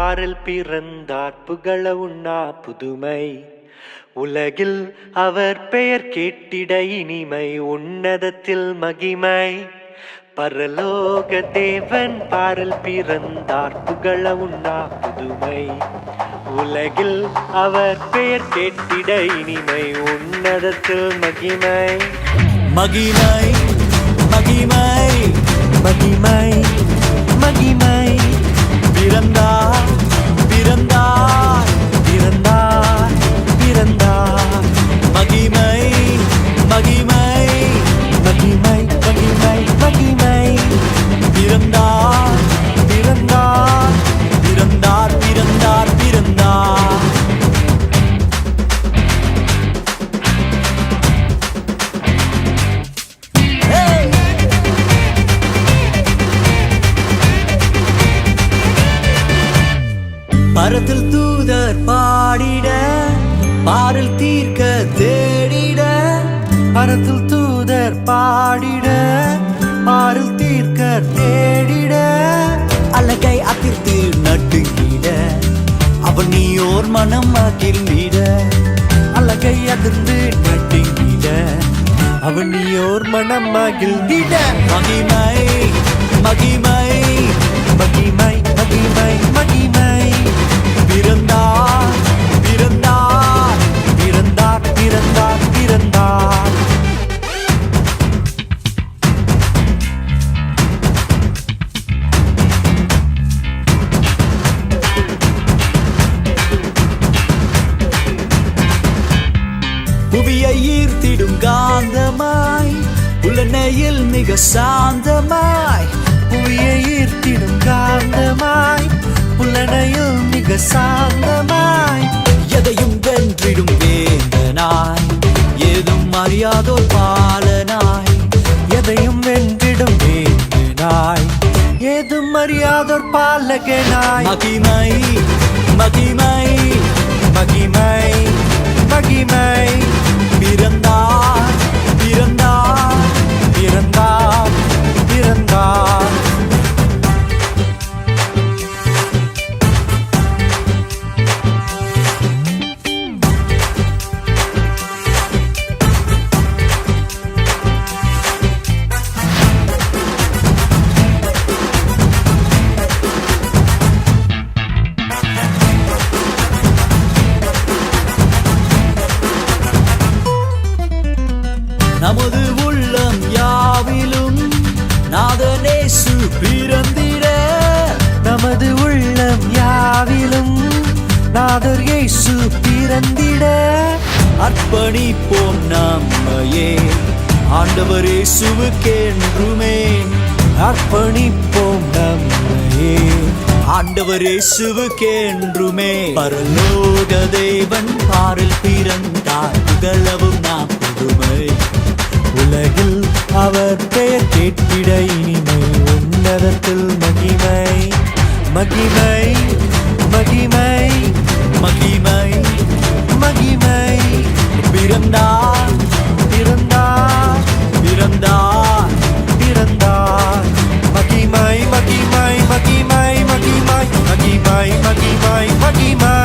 பாரில் பிறந்தார் புகழ உண்ணா புதுமை. உலகில் அவர் பெயர் கேட்டிட இனிமை, உன்னதத்தில் மகிமை. பரலோக தேவன் பாரில் பிறந்தார் புகழ உண்ணா புதுமை. உலகில் அவர் பெயர் கேட்டிட இனிமை, உன்னதத்தில் மகிமை. மகிமை மகிமை மகிமை மகிமை. பிறந்தார் பிறந்தார் பிறந்தார் பிறந்தார். மகிமை மகிமை மகிமை மகிமை மகிமை. பிறந்தார் பிறந்தார் பிறந்தார் பிறந்தார் பிறந்தார். பரத்தில் தூதர் பாடிட, பாரில் தீர்க்க தேடிட. பரத்தில் தூதர் பாடிட, பாரில் தீர்க்க தேடிட. அலகை அதிர்த்து நட்டுங்கிட, அவன் நீயோர் மனம் மகிழ்ந்திட. அலகை அதிர்ந்து நட்டுங்கிட, அவன் நீயோர் மனம் மகிழ்ந்திட. மகிமை மகிமை மகிமை மகிமை மகிமை. பிறந்தார் பிறந்தார் பிறந்தார் பிறந்தார் பிறந்தார். புவியை ஈர்த்திடும் காந்தமாய், உலனையில் மிக சாந்தமாய். புவியை ஈர்த்திடும் காந்தமாய், புலனையில் மிக சாந்தமாய். எதையும் வென்றிடும் வேந்தனாய், ஏதும் அறியாதோர் பாலனாய். எதையும் வென்றிடும் வேந்தனாய், ஏதும் அறியாதோர் பாலகனாய். மகிமை மகிமை மகிமை மகிமை. பிறந்தார் பிறந்தார் பிறந்தார் பிறந்தார். நமது உள்ளம் யாவிலும் நாதனேசு பிறந்திட. நமது உள்ளம் யாவிலும் நாதர் இயேசு பிறந்திட. அர்ப்பணிப்போம் நம்மையே ஆண்டவர் இயேசுவுக்கென்றுமே. அர்ப்பணிப்போம் நம்மையே ஆண்டவர் இயேசுவுக்கென்றுமே. பரலோக தேவன் பாரில் பிறந்தார் புகழவும் நாம் புதுமை. உலகில் அவர் பெயர் கேட்டிட இனிமை, உன்னதத்தில் மகிமை. மகிமை மகிமை மகிமை மகிமை. பிறந்தார் பிறந்தார் பிறந்தார் பிறந்தார். மகிமை மகிமை மகிமை மகிமை மகிமை மகிமை மகிமை.